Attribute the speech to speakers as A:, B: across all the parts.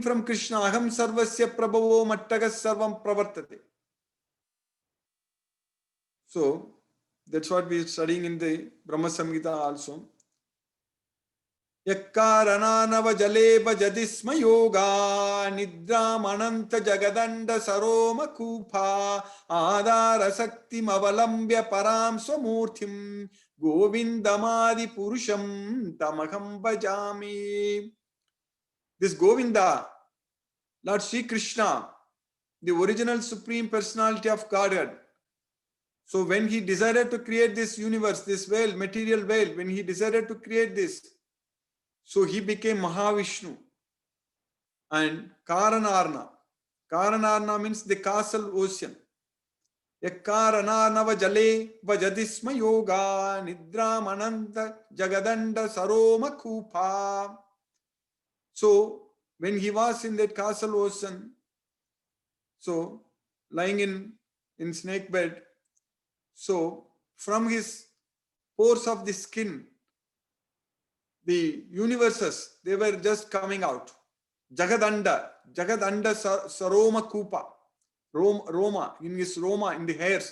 A: from Krishna. Aham sarvasya prabhavo mattagas sarvam pravartate. So that's what we are studying in the Brahma Samhita also. Yakkarananava jaleba jadisma yoga nidram ananta jagadanda saroma kupa adara saktim avalambya param swamurthim govindamadi purusham tamaham bhajami. This Govinda, Lord Sri Krishna, the original Supreme Personality of Godhead. So when he decided to create this universe, this veil, material veil, when he decided to create this, so he became Mahavishnu and Karanarna. Karanarna means the causal ocean. Yakkaranarnava jale vajadisma yoga nidram ananta jagadanda saroma kupa. So when he was in that causal ocean, so lying in snake bed, so from his pores of the skin, the universes, they were just coming out. Jagadanda saroma kupa, Roma, in his Roma, in the hairs.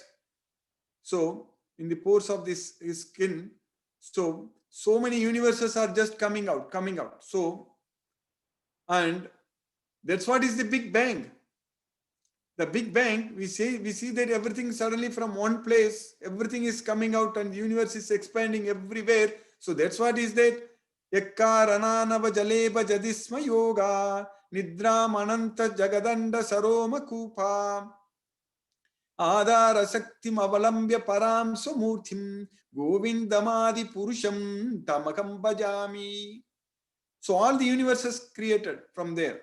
A: So in the pores of his skin, so many universes are just coming out. So, and that's what is the Big Bang. The Big Bang, we see that everything suddenly from one place, everything is coming out and the universe is expanding everywhere. So that's what is that. Yakkarananava jaleba jadisma yoga nidram ananta jagadanda saroma kupa adara saktim avalambya param swamurthim govindamadi purusham tamakam bhajami. So all the universes created from there.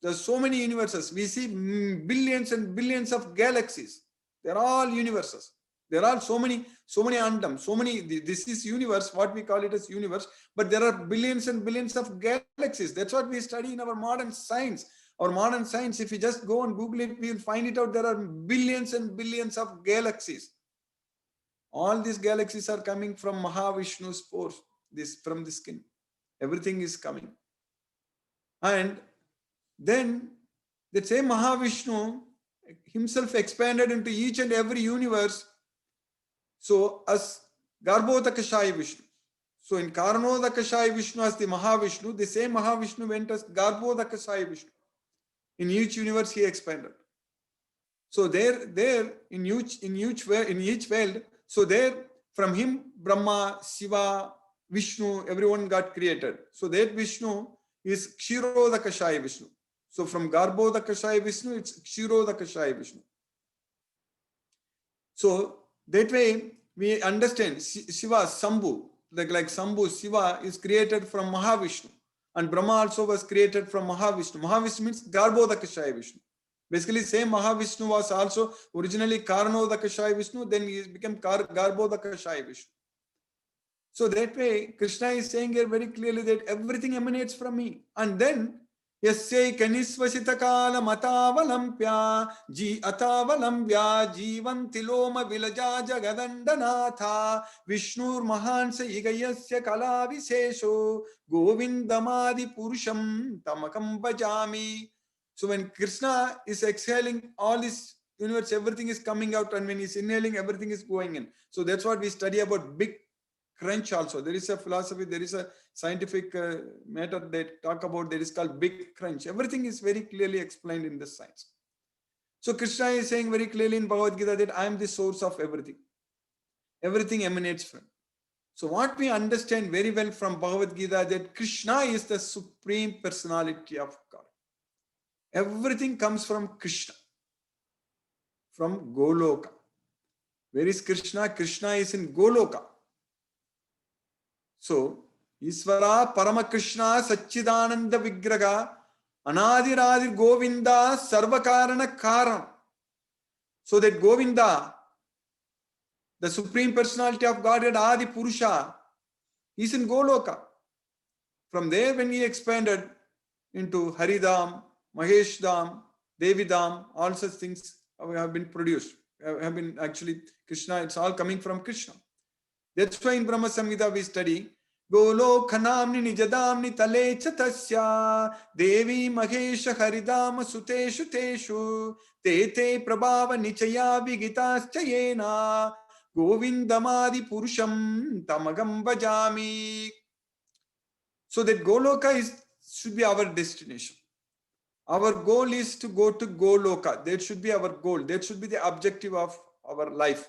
A: There's so many universes. We see billions and billions of galaxies. They're all universes. There are so many andams, so many. This is universe, what we call it as universe. But there are billions and billions of galaxies. That's what we study in our modern science. Our modern science, if you just go and Google it, we'll find it out. There are billions and billions of galaxies. All these galaxies are coming from Mahavishnu's pores, from the skin. Everything is coming. And then that same Mahavishnu himself expanded into each and every universe. So as Garbhodakashayi Vishnu. So in Karanodakashayi Vishnu as the Mahavishnu, the same Mahavishnu went as Garbhodakashayi Vishnu. In each universe he expanded. So there in each world, so there from him Brahma, Shiva, Vishnu, everyone got created. So that Vishnu is Kshirodakashayi Vishnu. So from Garbhodakashayi Vishnu, it's Kshirodakashayi Vishnu. So that way we understand Shiva, Sambhu, like Sambhu, Shiva is created from Mahavishnu. And Brahma also was created from Mahavishnu. Mahavishnu means Garbhodakashayi Vishnu. Basically, same Mahavishnu was also originally Karanodakashayi Vishnu, then he became Garbhodakashayi Vishnu. So that way, Krishna is saying here very clearly that everything emanates from me. And then, Yasyai kanisvasita kala matavalampya atavalampya jivanti loma vilaja jagadandanatha Vishnur mahansa igayasya kala visesho govindamadi purusham tamakam bhajami. So when Krishna is exhaling, all this universe, everything is coming out, and when he's inhaling, everything is going in. So that's what we study about Big Crunch also. There is a philosophy, there is a scientific matter that talk about, that is called Big Crunch. Everything is very clearly explained in this science. So Krishna is saying very clearly in Bhagavad Gita that I am the source of everything. Everything emanates from. So what we understand very well from Bhagavad Gita, that Krishna is the Supreme Personality of God. Everything comes from Krishna, from Goloka. Where is Krishna? Krishna is in Goloka. So, Isvara Parama Krishna Satchidananda Vigraha Anadiradir Govinda Sarvakarana Karan. So that Govinda, the Supreme Personality of Godhead, Adi Purusha, is in Goloka. From there, when he expanded into Haridam, Maheshdam, Devidam, all such things have been produced. Have been actually Krishna, it's all coming from Krishna. That's why in Brahma Samhita we study गोलोकनाम्नि निजदाम्नि तले च तस्या देवी महेश हरिदाम सुतेषु तेषु ते ते प्रभाव निचया विगिताश्च येना गोविन्दमादि पुरुषं तमगं भजामि. So that Goloka should be our destination. Our goal is to go to Goloka. That should be our goal. That should be the objective of our life.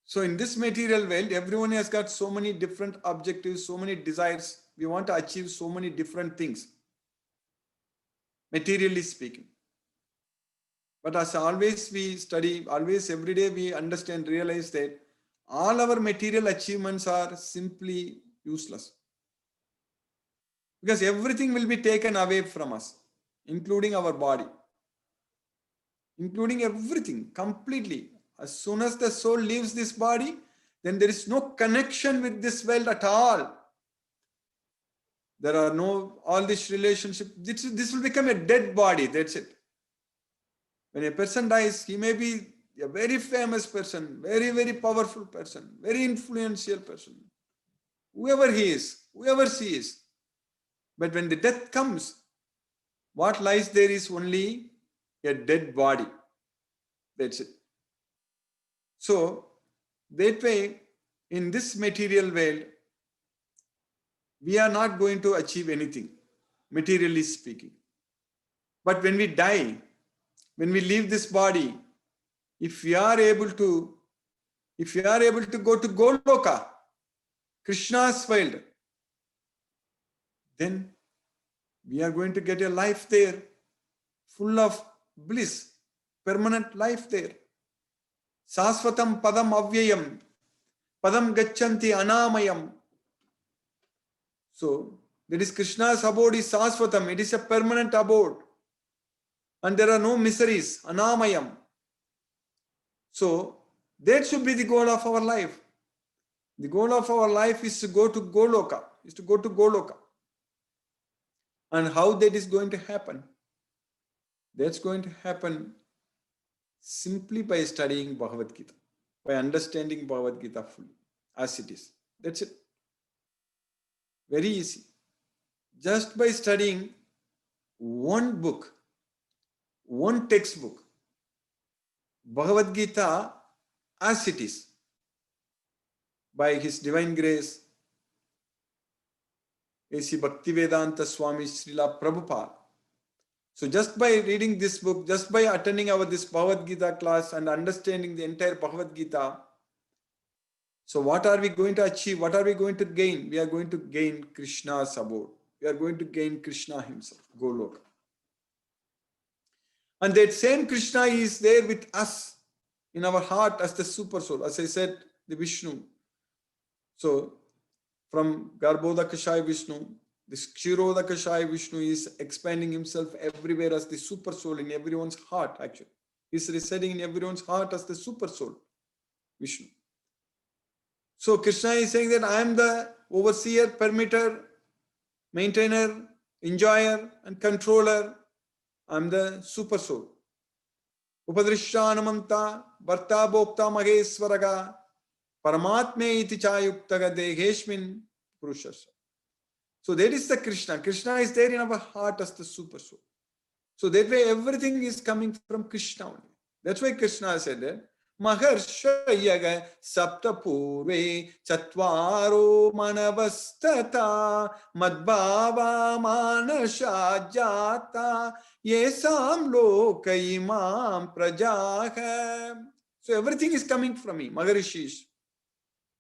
A: So in this material world, everyone has got so many different objectives, so many desires. We want to achieve so many different things, materially speaking. But as always we study, always every day we understand, realize that all our material achievements are simply useless. Because everything will be taken away from us, including our body, including everything completely. As soon as the soul leaves this body, then there is no connection with this world at all. There are no, all this relationship, this will become a dead body, that's it. When a person dies, he may be a very famous person, very, very powerful person, very influential person, whoever he is, whoever she is. But when the death comes, what lies there is only a dead body. That's it. So, that way, in this material world, we are not going to achieve anything, materially speaking. But when we die, when we leave this body, if we are able to go to Goloka, Krishna's world, then we are going to get a life there full of bliss, permanent life there. Sasvatam padam avyayam, padam gachanti anamayam. So, that is Krishna's abode is Sasvatam, it is a permanent abode. And there are no miseries, anamayam. So, that should be the goal of our life. The goal of our life is to go to Goloka, And how that is going to happen? That's going to happen simply by studying Bhagavad Gita, by understanding Bhagavad Gita fully, as it is. That's it. Very easy. Just by studying one book, one textbook, Bhagavad Gita as it is, by His divine grace, A.C. Bhaktivedanta Swami Srila Prabhupada. So just by reading this book, just by attending this Bhagavad Gita class and understanding the entire Bhagavad Gita, so what are we going to achieve? What are we going to gain? We are going to gain Krishna's abode. We are going to gain Krishna himself, Goloka. And that same Krishna is there with us in our heart as the super soul. As I said, the Vishnu. So from Garbhodakashaya Vishnu, this Kshirodakashaya Vishnu is expanding himself everywhere as the super soul in everyone's heart, actually. He's residing in everyone's heart as the super soul, Vishnu. So Krishna is saying that I am the overseer, permitter, maintainer, enjoyer, and controller. I am the super soul. Upadrishyanamanta, Bharta Bhokta Maheswaraga, Paramatme iti chayuktaga deheshmin purushasya. So that is the Krishna. Krishna is there in our heart as the super soul. So that way everything is coming from Krishna only. That's why Krishna said that Maharshayaga Saptapurve Chatvaro Manavastata Madbhava Manasha Jata Yesam Loka Imam Prajaha. So everything is coming from me, Maharishis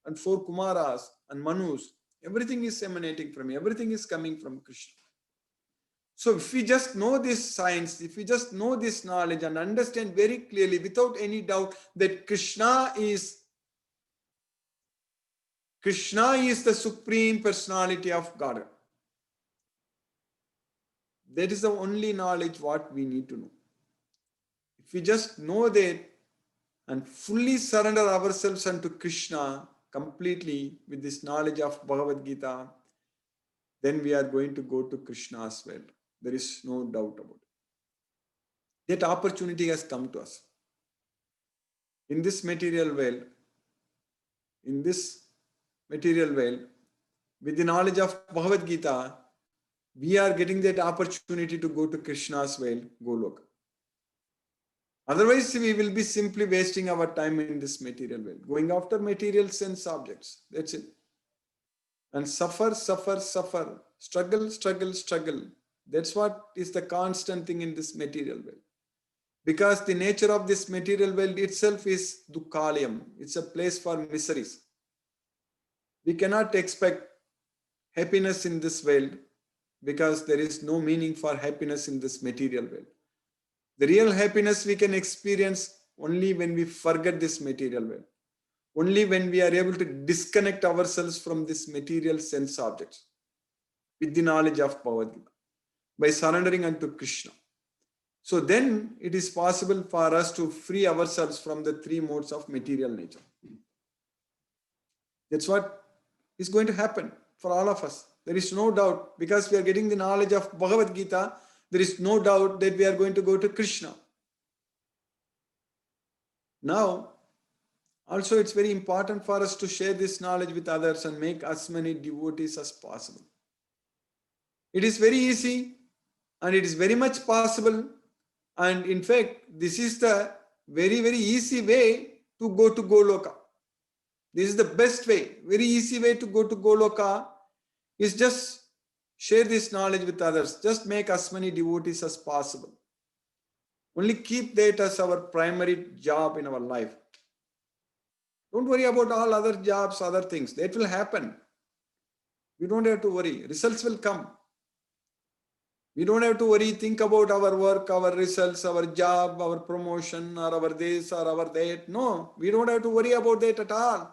A: and 4 Kumaras and Manus. Everything is emanating from me. Everything is coming from Krishna. So if we just know this science, if we just know this knowledge and understand very clearly, without any doubt, that Krishna is the Supreme Personality of God. That is the only knowledge what we need to know. If we just know that and fully surrender ourselves unto Krishna completely with this knowledge of Bhagavad Gita, then we are going to go to Krishna's world. There is no doubt about it. That opportunity has come to us. In this material world, in this material world, with the knowledge of Bhagavad Gita, we are getting that opportunity to go to Krishna's world, Goloka. Otherwise, we will be simply wasting our time in this material world, going after material sense objects. That's it. And suffer, suffer, suffer, struggle, struggle, struggle. That's what is the constant thing in this material world. Because the nature of this material world itself is dukkhalayam. It's a place for miseries. We cannot expect happiness in this world because there is no meaning for happiness in this material world. The real happiness we can experience only when we forget this material world. Only when we are able to disconnect ourselves from this material sense objects with the knowledge of Bhagavad Gita, by surrendering unto Krishna. So then it is possible for us to free ourselves from the three modes of material nature. That's what is going to happen for all of us. There is no doubt, because we are getting the knowledge of Bhagavad Gita, there is no doubt that we are going to go to Krishna. Now, also it's very important for us to share this knowledge with others and make as many devotees as possible. It is very easy and it is very much possible. And in fact, this is the very, very easy way to go to Goloka. This is the best way, very easy way to go to Goloka is just share this knowledge with others. Just make as many devotees as possible. Only keep that as our primary job in our life. Don't worry about all other jobs, other things. That will happen. We don't have to worry. Results will come. We don't have to worry, think about our work, our results, our job, our promotion, or our this or our that. No, we don't have to worry about that at all.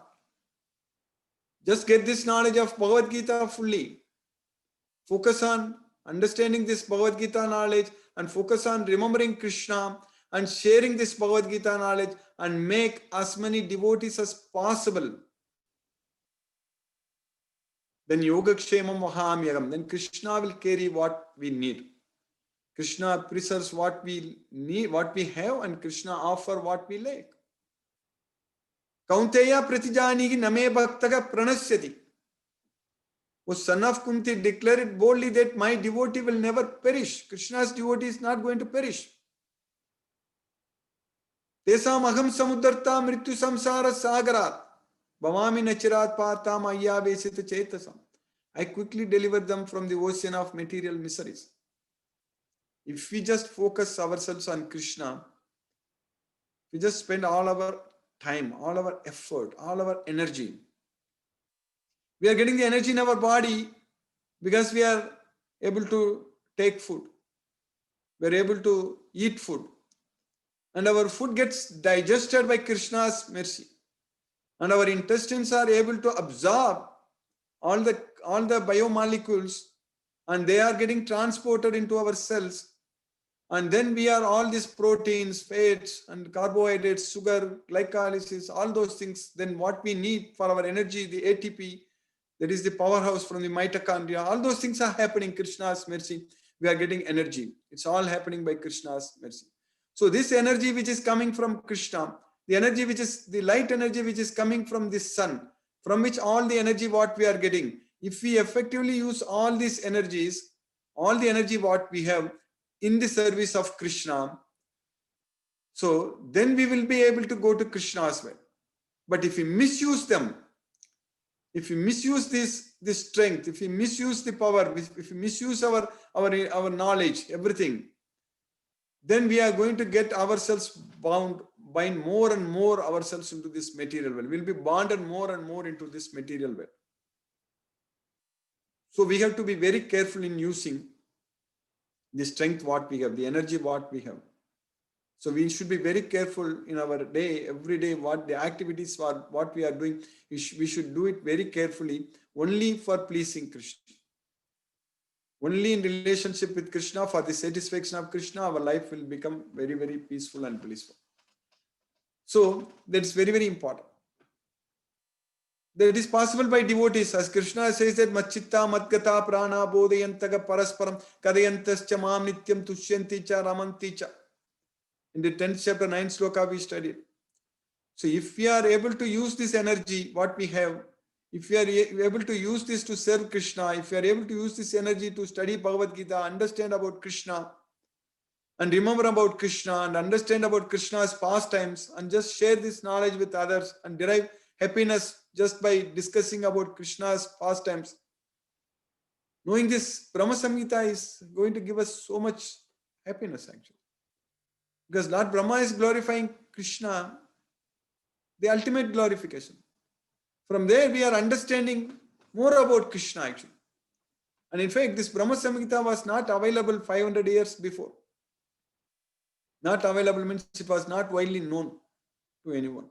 A: Just get this knowledge of Bhagavad Gita fully. Focus on understanding this Bhagavad Gita knowledge and focus on remembering Krishna and sharing this Bhagavad Gita knowledge and make as many devotees as possible. Then Yogakshemam Mahamyagam. Then Krishna will carry what we need. Krishna preserves what we need, what we have, and Krishna offer what we lack. Kaunteya Pratijanihi Name Bhaktaga Pranasyati. O son of Kunti, declare it boldly that my devotee will never perish. Krishna's devotee is not going to perish. Tesam aham samudarta mrityu samsara sagarat. Bhavami nachirat patam ayya vesita chetasam. I quickly deliver them from the ocean of material miseries. If we just focus ourselves on Krishna, we just spend all our time, all our effort, all our energy. We are getting the energy in our body because we are able to take food. We are able to eat food. And our food gets digested by Krishna's mercy. And our intestines are able to absorb all the biomolecules, and they are getting transported into our cells. And then we are all these proteins, fats, and carbohydrates, sugar, glycolysis, all those things. Then what we need for our energy, the ATP, that is the powerhouse from the mitochondria, all those things are happening. Krishna's mercy. We are getting energy. It's all happening by Krishna's mercy. So this energy which is coming from Krishna, the energy which is the light energy which is coming from the sun, from which all the energy what we are getting, if we effectively use all these energies, all the energy what we have in the service of Krishna, so then we will be able to go to Krishna as well. But if we misuse them, if we misuse this strength, if we misuse the power, if we misuse our knowledge, everything, then we are going to get ourselves bind more and more ourselves into this material world. We'll be bonded more and more into this material world. So we have to be very careful in using the strength what we have, the energy what we have. So we should be very careful in our day, every day, what the activities are, what we are doing. We should do it very carefully, only for pleasing Krishna. Only in relationship with Krishna, for the satisfaction of Krishna, our life will become very, very peaceful and blissful. So that's very, very important. That is possible by devotees, as Krishna says that Machitta Madgata Prana Bodhayantaga Parasparam Kadayantascha Mam Nityam Tushyanti Cha Ramanti Cha. In the 10th chapter, 9th sloka we studied. So if we are able to use this energy, what we have, if you are able to use this to serve Krishna, if you are able to use this energy to study Bhagavad Gita, understand about Krishna, and remember about Krishna, and understand about Krishna's pastimes, and just share this knowledge with others, and derive happiness just by discussing about Krishna's pastimes. Knowing this, Brahma Samhita is going to give us so much happiness actually. Because Lord Brahma is glorifying Krishna, the ultimate glorification. From there, we are understanding more about Krishna actually. And in fact, this Brahma Samhita was not available 500 years before. Not available means it was not widely known to anyone.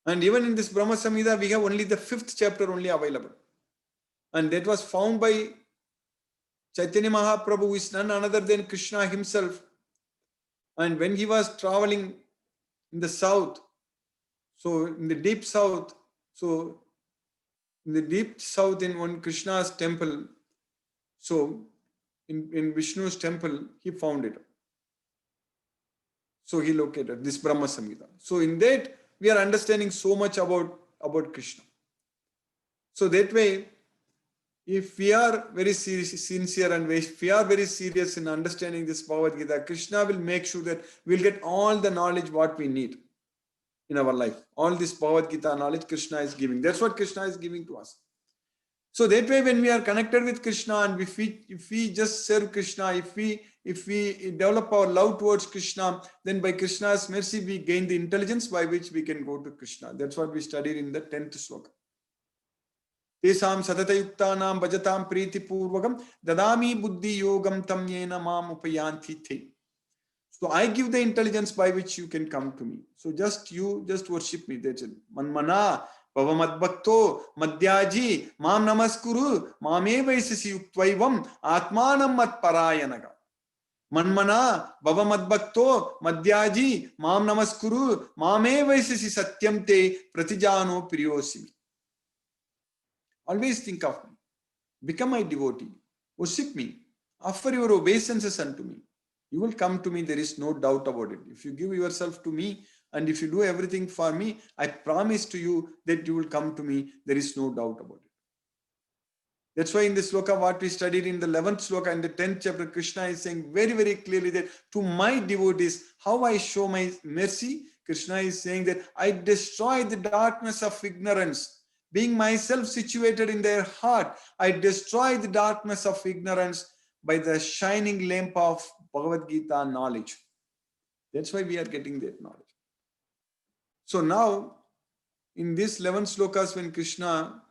A: And even in this Brahma Samhita, we have only the 5th chapter only available. And that was found by Chaitanya Mahaprabhu, who is none other than Krishna himself. And when he was traveling in the south, so in the deep south, so in the deep south in one Krishna's temple, so in Vishnu's temple, he found it. So he located this Brahma Samhita. So in that, we are understanding so much about Krishna. So that way, if we are very sincere and if we are very serious in understanding this Bhagavad Gita, Krishna will make sure that we'll get all the knowledge what we need in our life. All this Bhagavad Gita knowledge Krishna is giving. That's what Krishna is giving to us. So that way, when we are connected with Krishna and if we just serve Krishna, if we develop our love towards Krishna, then by Krishna's mercy we gain the intelligence by which we can go to Krishna. That's what we studied in the 10th sloka. Tesam satatayuktanam bhajatam priti purvakam dadami buddhi yogam tam yena mam upayanti te. So I give the intelligence by which you can come to me. So just worship me. That's it. Manmana Bhavamadbhakto Madhyaji Mam Namaskuru Mame Vaisasi Yuktvaivam Atmanam Mat Parayanaga. Manmana Bhavamadbhakto Madhyaji Mam Namaskuru Mame Vaisasi Satyam Te Pratijano Priyosimi. Always think of me. Become my devotee. Worship me. Offer your obeisances unto me. You will come to me, there is no doubt about it. If you give yourself to me and if you do everything for me, I promise to you that you will come to me, there is no doubt about it. That's why in the sloka what we studied in the 11th sloka in the 10th chapter, Krishna is saying very, very clearly that to my devotees, how I show my mercy, Krishna is saying that I destroy the darkness of ignorance. Being myself situated in their heart, I destroy the darkness of ignorance by the shining lamp of Bhagavad Gita knowledge. That's why we are getting that knowledge. So now, in these 11 slokas when Krishna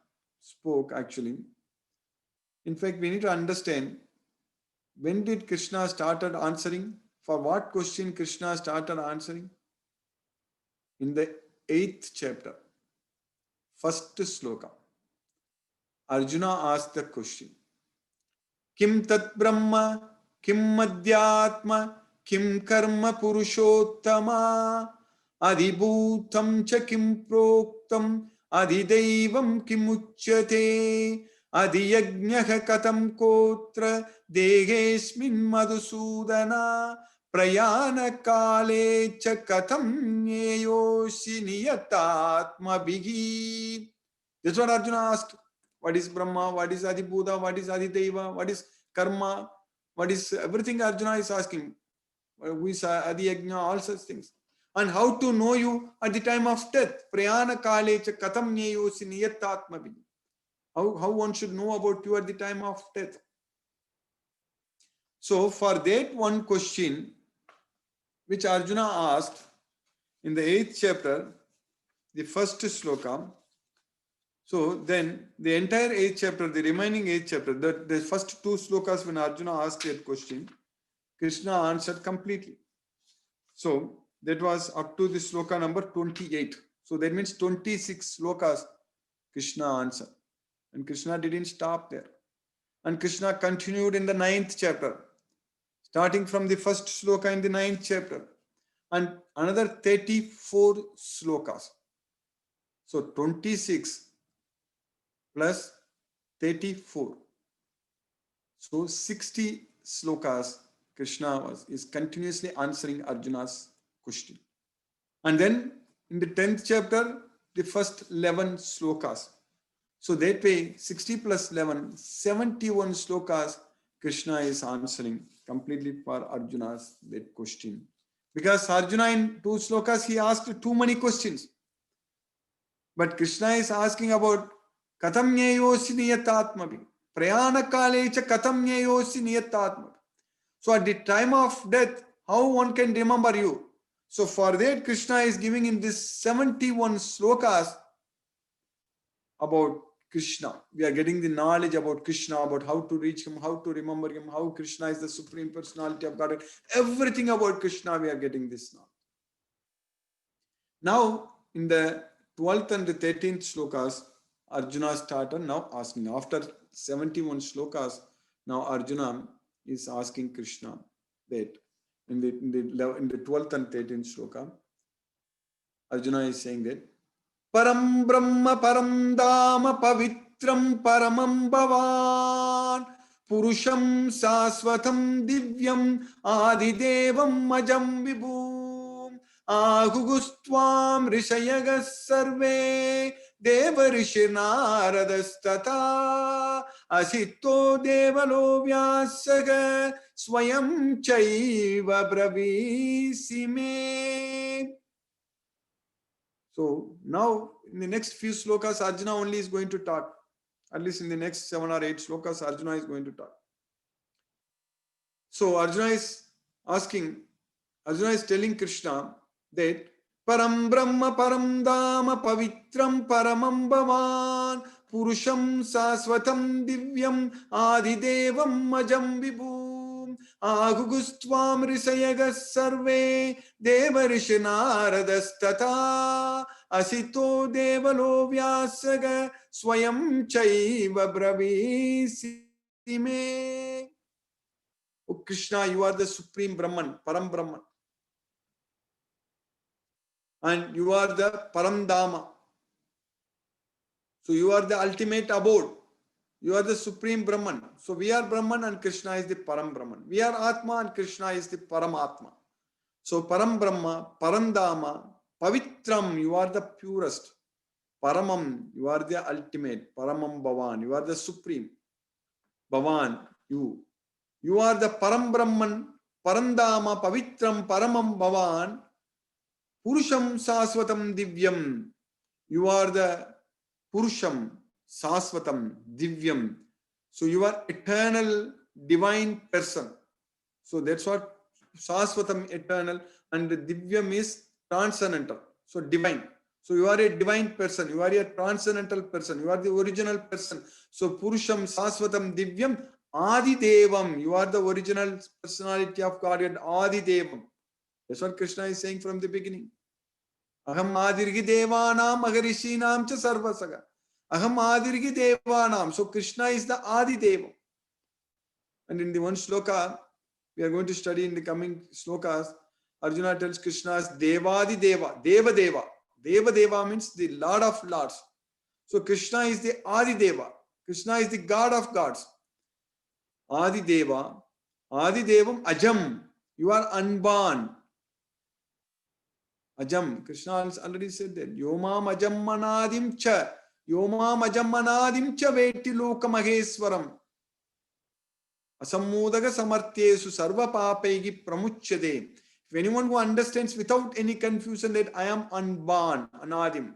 A: spoke actually, in fact, we need to understand when did Krishna started answering? For what question Krishna started answering? In the 8th chapter, 1st sloka. Arjuna asked the question, Kim tat Brahma, Kim Madhyatma, Kim Karma Purushottama, Adhibhutam cha Kim Proktam, Adhidevam Kim Uchyate, Adhiyajnaha Katam Kotra, Degesmin Madhusudana, Prayana Kale cha Katam Nyeyoshi Niyatatma Bigi. That's what Arjuna asked. What is Brahma? What is Adhibhuta? What is Adhideva? What is Karma? What is everything Arjuna is asking? Who is Adhiyajna? All such things. And how to know you at the time of death? Prayana kale cha katam nyeyosi niyatatma. How one should know about you at the time of death? So for that one question, which Arjuna asked in the 8th chapter, the 1st sloka, so then the entire 8th chapter, the remaining 8th chapter, the first 2 slokas when Arjuna asked that question, Krishna answered completely. So that was up to the sloka number 28. So that means 26 slokas Krishna answered. And Krishna didn't stop there. And Krishna continued in the 9th chapter, starting from the first sloka in the 9th chapter, and another 34 slokas. So 26 plus 34. So 60 slokas Krishna is continuously answering Arjuna's question. And then in the 10th chapter, the first 11 slokas. So that way, 60 plus 11, 71 slokas, Krishna is answering completely for Arjuna's that question. Because Arjuna in 2 slokas, he asked too many questions. But Krishna is asking about Katam Nyayosi Niyatatmavi. Prayana Kalecha Katam Nyayosi Niyatatmavi. So at the time of death, how one can remember you? So for that, Krishna is giving in this 71 slokas about Krishna. We are getting the knowledge about Krishna, about how to reach him, how to remember him, how Krishna is the Supreme Personality of God. Everything about Krishna, we are getting this now. Now, in the 12th and the 13th slokas, Arjuna started now asking. After 71 slokas, now Arjuna is asking Krishna that in the 12th and 13th sloka, Arjuna is saying that Param Brahma Param Dama Pavitram Paramam Bhavan Purusham Saswatam Divyam Adidevam Majam Vibhum Ahugustvam Rishayagas Sarve Devarishinaradastata Asito Devalo Vyasaga Swayam Chaiva Bravisime. So now in the next few slokas, Arjuna only is going to talk. At least in the next 7 or 8 slokas, Arjuna is going to talk. So Arjuna is telling Krishna that Param Brahma Param Dama Pavitram Paramam Bhavan Purusham Saswatam Divyam Adidevam Majam Vibhum Ahugustvam Risayagas Sarve Devarishinaradas Asito Devalo Vyasaga Swayam Chaiva Bravisime. Oh Krishna, you are the Supreme Brahman, Param Brahman. And you are the Param Dama. So you are the ultimate abode. You are the Supreme Brahman. So we are Brahman and Krishna is the Param Brahman. We are Atma and Krishna is the Paramatma. So Param Brahma, Param Dama, Pavitram, you are the purest. Paramam, you are the ultimate. Paramam Bhavan, you are the supreme. Bhavan, you. You are the Param Brahman, Parandama, Pavitram, Paramam Bhavan, Purusham Saswatam Divyam. You are the Purusham, Saswatam, Divyam. So you are eternal, divine person. So that's what Saswatam, eternal, and the Divyam is transcendental. So divine. So you are a divine person. You are a transcendental person. You are the original person. So Purusham, Saswatam, Divyam, Adi Devam. You are the original personality of God, Adi Devam. That's what Krishna is saying from the beginning. Aham Adirgi Devanam Agarishinam cha Sarvasaga. Aham Adirgi Devanam. So Krishna is the Adi Devam. And in the one sloka, we are going to study in the coming slokas, Arjuna tells Krishna as Devadi Deva, Deva Deva. Deva Deva means the Lord of Lords. So Krishna is the Adi Deva. Krishna is the God of gods. Adi Deva, Adi Devam, Ajam. You are unborn. Ajam. Krishna has already said that. Yomam Ajam Manadim Cha. Yomam Ajam Manadim Cha Veti Loka Maheswaram. Asammodaga Samartyesu Sarva Papaigi Pramuchade. If anyone who understands without any confusion that I am unborn, Anadim.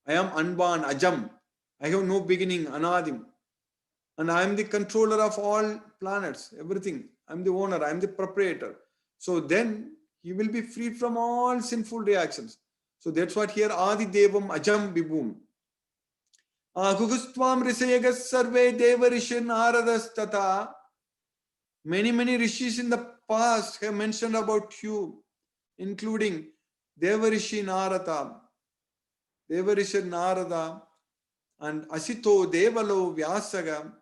A: I am unborn, Ajam. I have no beginning, Anadim. And I am the controller of all planets, everything. I am the owner, I am the proprietor. So then he will be freed from all sinful reactions. So that's what here Adi Devam Ajam Vibhum. Agugustvam Risayagas Sarve Deva Rishin Aradas Tata. Many rishis in the past have mentioned about you, including Devarishi Narada, and Asito Devalo Vyasaga,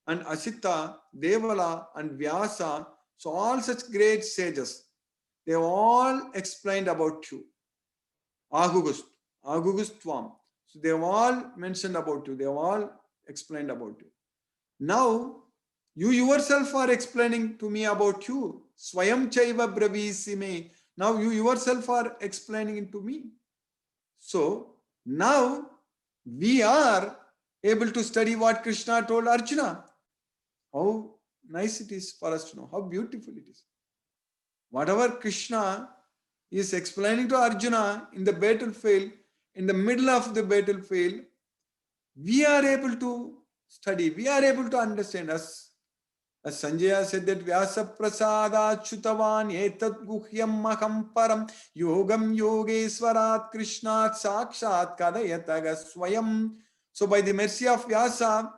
A: and Asita, Devala, and Vyasa. So all such great sages, they have all explained about you. Agugustvam. So they have all mentioned about you. They have all explained about you. Now, you yourself are explaining to me about you. Swayam Chaiva Bravisime. Now you yourself are explaining it to me. So now we are able to study what Krishna told Arjuna. How nice it is for us to know, how beautiful it is. Whatever Krishna is explaining to Arjuna in the battlefield, in the middle of the battlefield, we are able to study, we are able to understand. As Sanjaya said that Vyasa Prasada Chutavan Etat Guhyam Maham Param Yogam Yogeswarat Krishnat Sakshat Kadayataga Swayam. So by the mercy of Vyasa,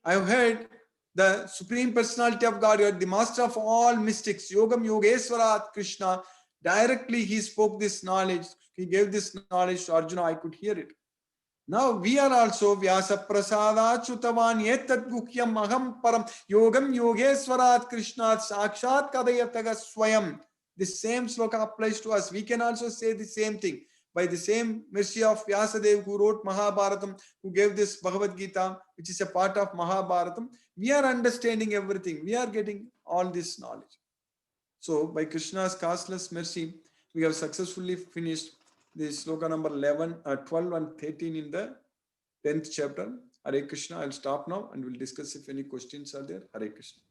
A: I have heard the Supreme Personality of God, the master of all mystics, Yogam Yogeswarat Krishna, directly he spoke this knowledge, he gave this knowledge to Arjuna, I could hear it. Now we are also Vyasa Prasada Chutavan Etat Guhyam Aham Param Yogam Yogeswarat Krishnat Sakshat Kadayataga Swayam. The same sloka applies to us. We can also say the same thing. By the same mercy of Vyasadeva who wrote Mahabharatam, who gave this Bhagavad Gita, which is a part of Mahabharatam, we are understanding everything. We are getting all this knowledge. So by Krishna's causeless mercy, we have successfully finished the sloka number 12 and 13 in the 10th chapter. Hare Krishna. I'll stop now and we'll discuss if any questions are there. Hare Krishna.